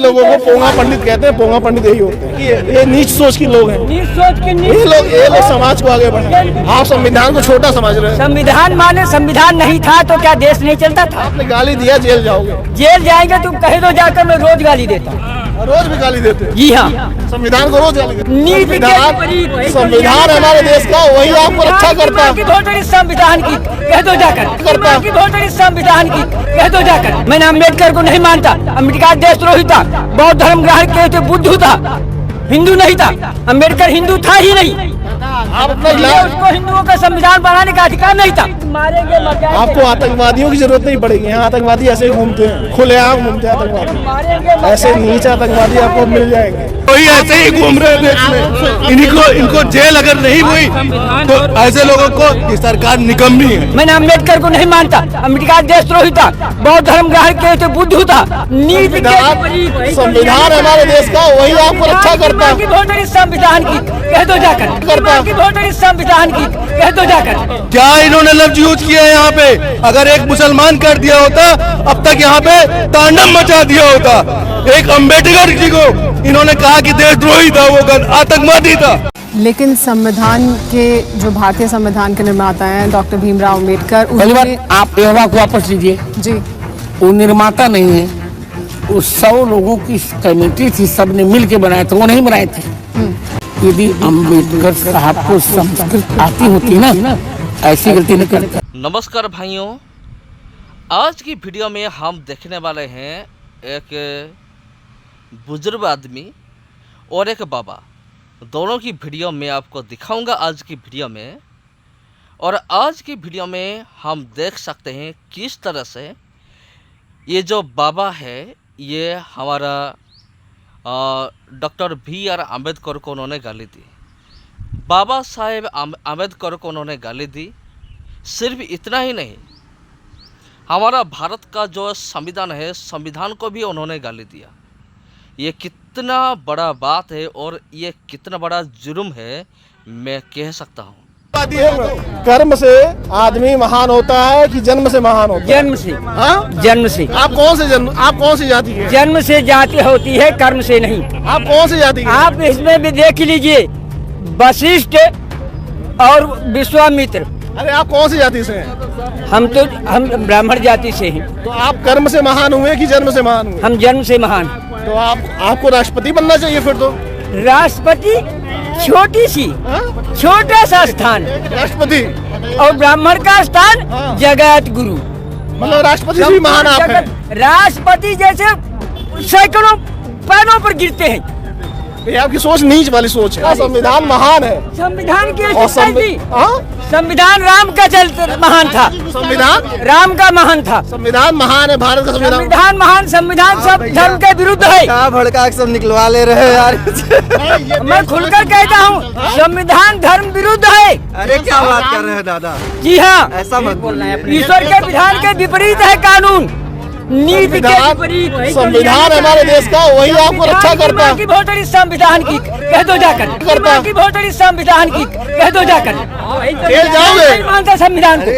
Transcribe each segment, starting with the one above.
लोगों को पोंगा पंडित कहते हैं। पोंगा पंडित यही होते हैं, ये नीच सोच के लोग हैं। नीच सोच के ये लोग समाज को आगे बढ़ाए। आप संविधान को छोटा समझ रहे हैं। संविधान माने संविधान नहीं था तो क्या देश नहीं चलता था? आपने गाली दिया, जेल जाओगे। जेल जाएंगे तुम कहे तो जाकर मैं रोज गाली देता हूँ। रोज भी गाली देते हैं। जी हाँ, संविधान को रोज गाली देते हैं। नीति संविधान हमारे देश का, वही आपको रक्षा करता है। संविधान की कह दो जाकर संविधान की कह दो जाकर। मैंने अम्बेडकर को नहीं मानता। अम्बेडकर देशद्रोही था, बौद्ध धर्म ग्रहण किए थे, बुद्ध था, हिंदू नहीं था। अम्बेडकर हिंदू था ही नहीं। आप अपना उसको हिंदुओं का संविधान बनाने का अधिकार नहीं था। मारेंगे आपको आतंकवादियों की जरूरत नहीं पड़ेगी। यहाँ आतंकवादी ऐसे घूमते हैं, खुलेआम घूमते हैं आतंकवादी। ऐसे नीच आतंकवादी आपको मिल जाएंगे। वही ऐसे ही घूम रहे देश में। इनको जेल अगर नहीं हुई तो ऐसे लोगों को ये सरकार निकम्मी है। मैंने अम्बेडकर को नहीं मानता। अम्बेडकर देशद्रोही था, बौद्ध धर्म ग्रहण किए थे, बुद्ध था। संविधान हमारे देश का, वही आपको रक्षा करता है। संविधान की कह दो जाकर संविधान की कह दो जाकर। क्या इन्होंने लफ्ज यूज किया है यहाँ पे? अगर एक मुसलमान कर दिया होता अब तक यहाँ पे तांडव मचा दिया होता। एक अम्बेडकर जी को इन्होंने कहा कि देशद्रोही था, वो आतंकवादी था। लेकिन संविधान के जो भारतीय संविधान के निर्माता हैं डॉक्टर भीमराव अम्बेडकर, उन्होंने आप एवा को वापस लीजिए जी, वो निर्माता नहीं है, वो 100 लोगों की कमेटी थी, सबने मिल के बनाए थे, वो नहीं बनाए थे। यदि अम्बेडकर साहब को संस्कृत आती होती ना, ऐसी गलती नहीं करता। नमस्कार भाइयों, आज की वीडियो में हम देखने वाले हैं एक बुजुर्ग आदमी और एक बाबा, दोनों की वीडियो में आपको दिखाऊंगा आज की वीडियो में। और आज की वीडियो में हम देख सकते हैं किस तरह से ये जो बाबा है ये हमारा डॉक्टर B.R. अम्बेडकर को उन्होंने गाली दी। बाबा साहेब अम्बेडकर को उन्होंने गाली दी। सिर्फ इतना ही नहीं, हमारा भारत का जो संविधान है, संविधान को भी उन्होंने गाली दिया। ये कितना बड़ा बात है और ये कितना बड़ा जुर्म है, मैं कह सकता हूँ। कर्म से आदमी महान होता है कि जन्म से महान होता है? जन्म से। जन्म से। आप कौन सी जाति है? जन्म से जाति होती है, कर्म से नहीं। आप कौन सी जाति है? आप इसमें भी देख लीजिए, वशिष्ठ और विश्वामित्र। अरे आप कौन सी जाति से हैं? हम ब्राह्मण जाति से हैं। तो आप कर्म से महान हुए कि जन्म से महान हुए? हम जन्म से महान। तो आपको राष्ट्रपति बनना चाहिए फिर तो। राष्ट्रपति छोटी सी, छोटा सा स्थान राष्ट्रपति, और ब्राह्मण का स्थान जगत गुरु। मतलब राष्ट्रपति भी महान आप हैं। राष्ट्रपति जैसे सैकड़ों पैरों पर गिरते हैं। ये आपकी सोच नीच वाली सोच है। संविधान महान है। संविधान की संविधान राम का चलते महान था। संविधान राम का महान था। संविधान महान है, भारत का संविधान महान। संविधान सब धर्म के विरुद्ध है। क्या भड़का सब निकलवा ले रहे हैं यार। मैं खुलकर कहता हूँ, संविधान धर्म विरुद्ध है। अरे क्या बात कर रहे हैं दादा? जी हाँ, ऐसा मत बोलना है। ईश्वर के विधान के विपरीत है कानून, नीति के विपरीत। संविधान हमारे देश का, वही आपको रक्षा करता है। संविधान की कह दो जाकर संविधान की कह दो जाकर। जेल जाओगे? मानता संविधान को,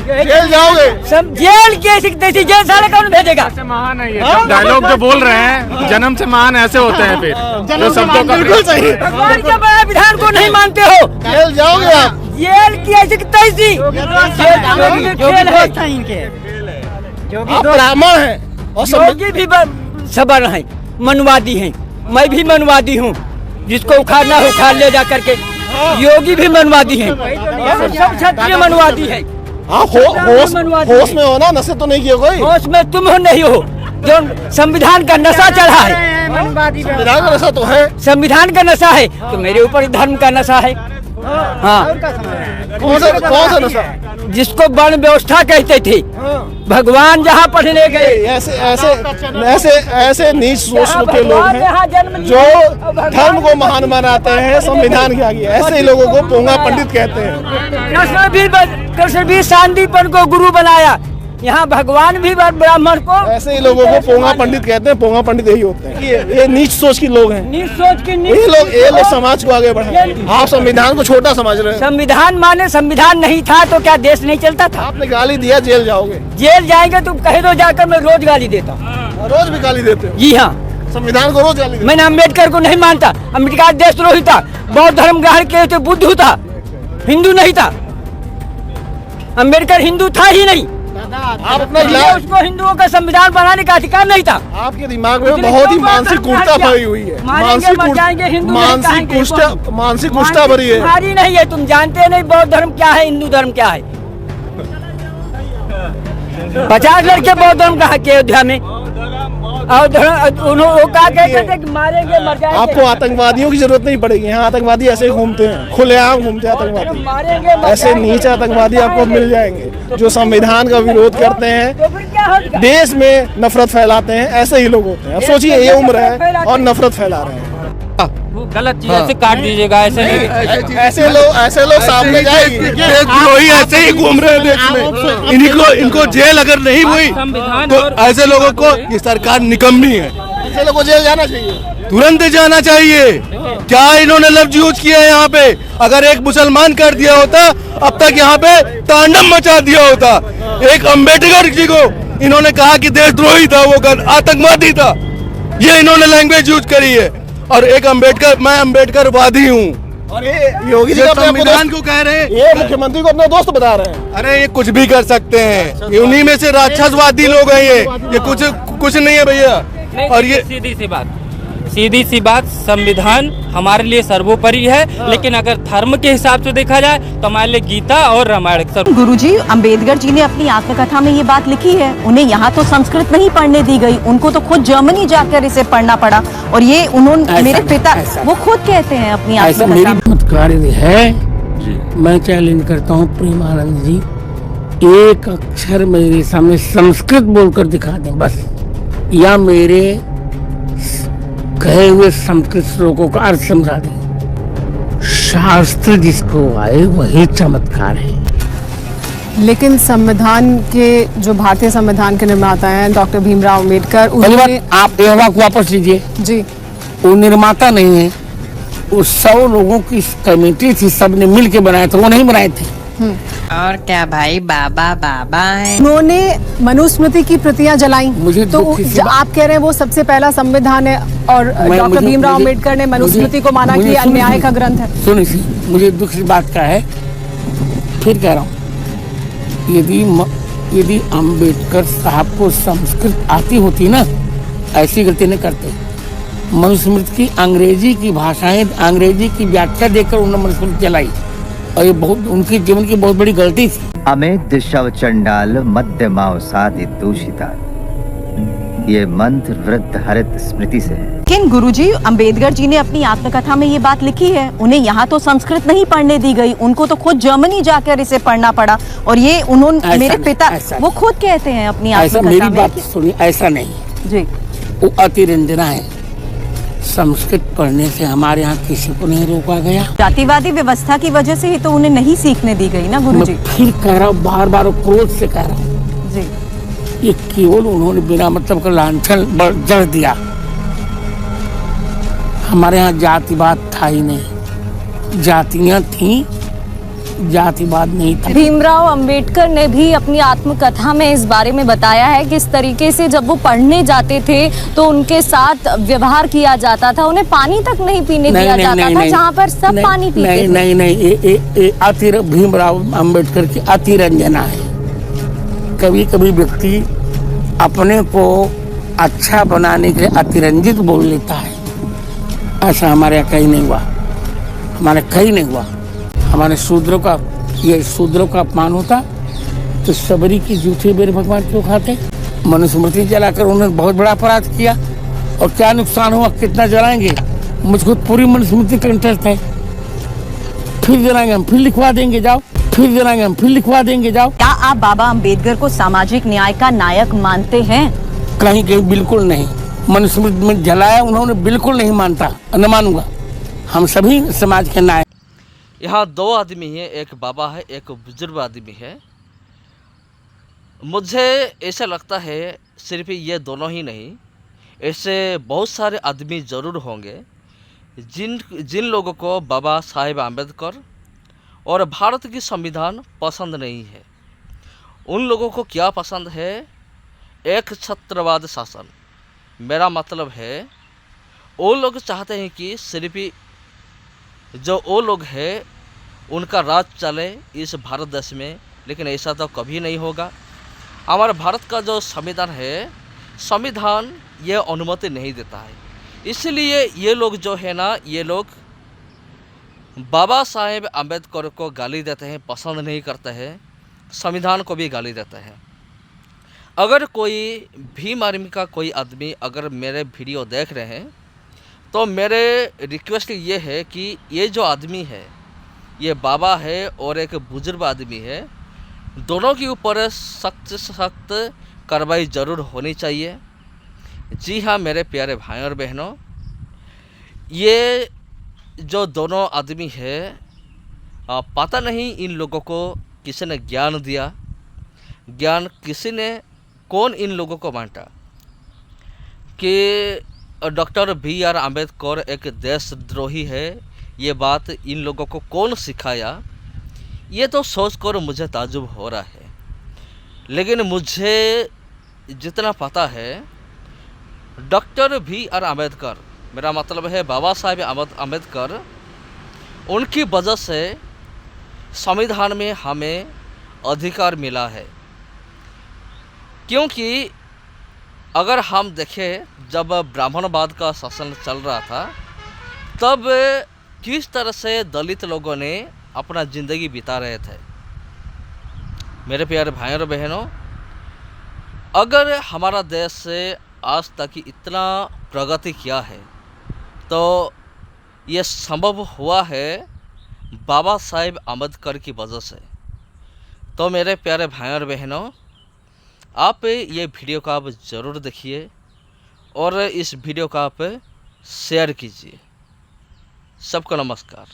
जेल जाओगे? जेल कैसी जेल साले कौन भेजेगा? महान है ये डायलॉग जो बोल रहे हैं, जन्म से महान ऐसे होते हैं फिर जो शब्दों का। बिल्कुल सही। भगवान के बड़ा विधान को नहीं मानते हो, जेल जाओगे आप। जेल की ऐसी तैसी आप ब्राह्मण हैं और योगी भी सबर हैं, मनवादी हैं। मैं भी मनवादी हूँ, जिसको उखाड़ना है उखाड़ ले जा करके। योगी भी मनवादी हैं, सब क्षत्रिय मनवादी हैं। आप होश में हो ना? नशे तो नहीं किए कोई? होश में तुम हो नहीं हो, जो संविधान का नशा चढ़ा है। संविधान का नशा तो है। संविधान का नशा है तो मेरे ऊपर धर्म का नशा है। हाँ, कौन सा नशा? जिसको वर्ण व्यवस्था कहते थे। भगवान जहाँ पढ़ने गए, ऐसे नीच सोच के लोग हैं जो धर्म को महान बनाते हैं संविधान के आगे। ऐसे ही लोगों को पोंगा पंडित कहते हैं। कृष्ण भी शांतिपन को गुरु बनाया, यहाँ भगवान भी ब्राह्मण को। ऐसे ही लोगों को पोंगा पंडित कहते हैं। पोंगा पंडित यही होते हैं, ये नीच सोच के लोग हैं। नीच सोच के ये लोग समाज को आगे बढ़ाए। आप संविधान को छोटा समझ रहे हैं। संविधान माने संविधान नहीं था तो क्या देश नहीं चलता था? आपने गाली दिया, जेल जाओगे। जेल जाएंगे तुम कहे तो जाकर मैं रोज गाली देता हूँ। रोज भी गाली देते हो? जी हाँ, संविधान को रोज गाली देते मैंने अम्बेडकर को नहीं मानता। अम्बेडकर देशद्रोही था, बौद्ध धर्म ग्रहण किए थे, बुद्ध था, हिंदू नहीं था। अम्बेडकर हिंदू था ही नहीं। आप अपना इसलिए उसको हिंदुओं का संविधान बनाने का अधिकार नहीं था। आपके दिमाग में बहुत ही मानसिक कुष्ठा भरी हुई है। मानसिक कुष्ठा भरी है। तुम्हारी नहीं है, तुम जानते नहीं बौद्ध धर्म क्या है, हिंदू धर्म क्या है। 50 लड़के बौद्ध धर्म का के अयोध्या में, और उन्होंने कहा कहते थे कि मारेंगे मर जाएंगे। आपको आतंकवादियों की जरूरत नहीं पड़ेगी। यहाँ आतंकवादी ऐसे ही घूमते हैं, खुलेआम घूमते हैं आतंकवादी। ऐसे नीच आतंकवादी आपको मिल जाएंगे जो संविधान का विरोध करते हैं, देश में नफरत फैलाते हैं। ऐसे ही लोग होते हैं। अब सोचिए, ये उम्र है और नफरत फैला रहे हैं। वो गलत चीज ऐसे काट दीजिएगा, ऐसे लोग सामने जाएंगे। देशद्रोही ऐसे ही घूम रहे हैं देश में। इनको जेल अगर नहीं हुई तो ऐसे लोगों को ये सरकार निकम्मी है। ऐसे लोगों को जेल जाना चाहिए, तुरंत जाना चाहिए। क्या इन्होंने लफ्ज यूज किया है यहाँ पे? अगर एक मुसलमान कर दिया होता अब तक यहाँ पे तांडव मचा दिया होता। एक अम्बेडकर जी को इन्होंने कहा कि देशद्रोही था, वो आतंकवादी था। ये इन्होंने लैंग्वेज यूज करी है। और एक अम्बेडकर, मैं अम्बेडकरवादी हूँ। और ये योगी जी संविधान को कह रहे हैं, ये मुख्यमंत्री को अपना दोस्त बता रहे हैं। अरे ये कुछ भी कर सकते हैं, ये उन्हीं में से राक्षसवादी लोग हैं। ये कुछ नहीं है भैया। और ये सीधी सी बात, संविधान हमारे लिए सर्वोपरि है, लेकिन अगर धर्म के हिसाब से देखा जाए तो हमारे लिए गीता और रामायण। गुरुजी, अंबेडकर जी ने अपनी आत्मकथा में ये बात लिखी है। उन्हें यहाँ तो संस्कृत नहीं पढ़ने दी गई, उनको तो खुद जर्मनी जाकर इसे पढ़ना पड़ा। और ये उन्होंने, मेरे पिता वो खुद कहते हैं अपनी आत्मकथा में। चमत्कारी है। मैं चैलेंज करता हूँ प्रेमानंद जी, एक अक्षर मेरे सामने संस्कृत बोलकर दिखा दें बस, या मेरे कहे हुए संस्कृत श्लोकों का अर्थ समझा दें। शास्त्र जिसको आए वही चमत्कार है। लेकिन संविधान के जो भारतीय संविधान के निर्माता हैं डॉक्टर भीमराव अम्बेडकर, उन्होंने आप युवा को वापस लीजिए जी, वो निर्माता नहीं है, वो 100 लोगों की कमेटी थी, सबने मिल के बनाए थे, वो नहीं बनाए थे। और क्या भाई, बाबा है। उन्होंने मनुस्मृति की प्रतियां जलाई। मुझे तो आप कह रहे हैं वो सबसे पहला संविधान है, और डॉक्टर भीमराव अम्बेडकर ने मनुस्मृति को माना कि अन्याय का ग्रंथ है। सुनिए, मुझे दुख की बात का है, फिर कह रहा हूँ, यदि अम्बेडकर साहब को संस्कृत आती होती ना, ऐसी गलती नहीं करते। मनुस्मृति की अंग्रेजी की भाषाएं, अंग्रेजी की व्याख्या देकर उन्होंने मनुस्मृति चलाई, और ये बहुत उनकी जीवन की बहुत बड़ी गलती थी। अमेत शव चंडाल मध्यमाव साधि दूषिता, ये मंत्र वृद्ध हरित स्मृति से है। लेकिन गुरुजी, अंबेडकर जी ने अपनी आत्मकथा में ये बात लिखी है। उन्हें यहाँ तो संस्कृत नहीं पढ़ने दी गई, उनको तो खुद जर्मनी जाकर इसे पढ़ना पड़ा। और ये उन्होंने, मेरे पिता वो खुद कहते हैं अपनी आत्मकथा में। मेरी बात सुनिए, ऐसा नहीं जी, वो अतिरंजना है। संस्कृत पढ़ने से हमारे यहाँ किसी को नहीं रोका गया। जातिवादी व्यवस्था की वजह से ही तो उन्हें नहीं सीखने दी गई ना गुरुजी। मैं फिर कह रहा हूँ, बार बार क्रोध से कह रहा हूँ जी, ये केवल उन्होंने बिना मतलब का लांछन जड़ दिया। हमारे यहाँ जातिवाद था ही नहीं, जातियाँ थी, जातिवाद नहीं था। भीमराव अंबेडकर ने भी अपनी आत्मकथा में इस बारे में बताया है कि इस तरीके से जब वो पढ़ने जाते थे तो उनके साथ व्यवहार किया जाता था, उन्हें पानी तक नहीं पीने दिया जाता था, जहाँ पर सब पानी पीते थे। नहीं, भीमराव अंबेडकर की अतिरंजना है। कभी कभी व्यक्ति अपने को अच्छा बनाने के लिए अतिरंजित बोल लेता है। ऐसा हमारे यहाँ कहीं नहीं हुआ, हमारे कहीं नहीं हुआ। हमारे शूद्रों का, ये शूद्रों का अपमान होता तो सबरी की जूठे मेरे भगवान क्यों खाते। मनुस्मृति जलाकर उन्होंने बहुत बड़ा अपराध किया, और क्या नुकसान हुआ, कितना जलाएंगे। मुझको पूरी मनुस्मृति का इंटरेस्ट है। फिर जलाएंगे हम, फिर लिखवा देंगे, जाओ। फिर जलाएंगे हम, फिर लिखवा देंगे, जाओ। क्या आप बाबा अम्बेडकर को सामाजिक न्याय का नायक मानते हैं? कहीं कहीं बिल्कुल नहीं। मनुस्मृति में जलाया उन्होंने, बिल्कुल नहीं मानता, न मानूंगा। हम सभी समाज के नायक। यहाँ 2 आदमी हैं, एक बाबा है, एक बुजुर्ग आदमी है। मुझे ऐसा लगता है सिर्फ ये दोनों ही नहीं, ऐसे बहुत सारे आदमी ज़रूर होंगे जिन लोगों को बाबा साहेब आम्बेडकर और भारत की संविधान पसंद नहीं है। उन लोगों को क्या पसंद है? एक छत्रवाद शासन। मेरा मतलब है वो लोग चाहते हैं कि सिर्फ जो वो लोग हैं उनका राज चले इस भारत देश में, लेकिन ऐसा तो कभी नहीं होगा। हमारे भारत का जो संविधान है, संविधान ये अनुमति नहीं देता है। इसलिए ये लोग जो है ना, ये लोग बाबा साहेब अम्बेडकर को गाली देते हैं, पसंद नहीं करते हैं, संविधान को भी गाली देते हैं। अगर कोई भीम आर्मी का कोई आदमी अगर मेरे वीडियो देख रहे हैं तो मेरे रिक्वेस्ट ये है कि ये जो आदमी है, ये बाबा है और एक बुजुर्ग आदमी है, दोनों के ऊपर सख्त से सख्त कार्रवाई ज़रूर होनी चाहिए। जी हाँ मेरे प्यारे भाई और बहनों, ये जो दोनों आदमी है, पता नहीं इन लोगों को किसी ने ज्ञान दिया, ज्ञान किसी ने, कौन इन लोगों को बांटा कि डॉक्टर BR अम्बेडकर एक देशद्रोही है। ये बात इन लोगों को कौन सिखाया, ये तो सोचकर मुझे ताज्जुब हो रहा है। लेकिन मुझे जितना पता है, डॉक्टर BR अम्बेडकर, मेरा मतलब है बाबा साहेब अम्बेडकर, उनकी वजह से संविधान में हमें अधिकार मिला है। क्योंकि अगर हम देखें, जब ब्राह्मणवाद का शासन चल रहा था तब किस तरह से दलित लोगों ने अपना ज़िंदगी बिता रहे थे। मेरे प्यारे भाई और बहनों, अगर हमारा देश से आज तक इतना प्रगति किया है तो ये संभव हुआ है बाबा साहेब अम्बेडकर की वजह से। तो मेरे प्यारे भाई और बहनों, आप ये वीडियो को आप ज़रूर देखिए और इस वीडियो को आप शेयर कीजिए। सबको नमस्कार।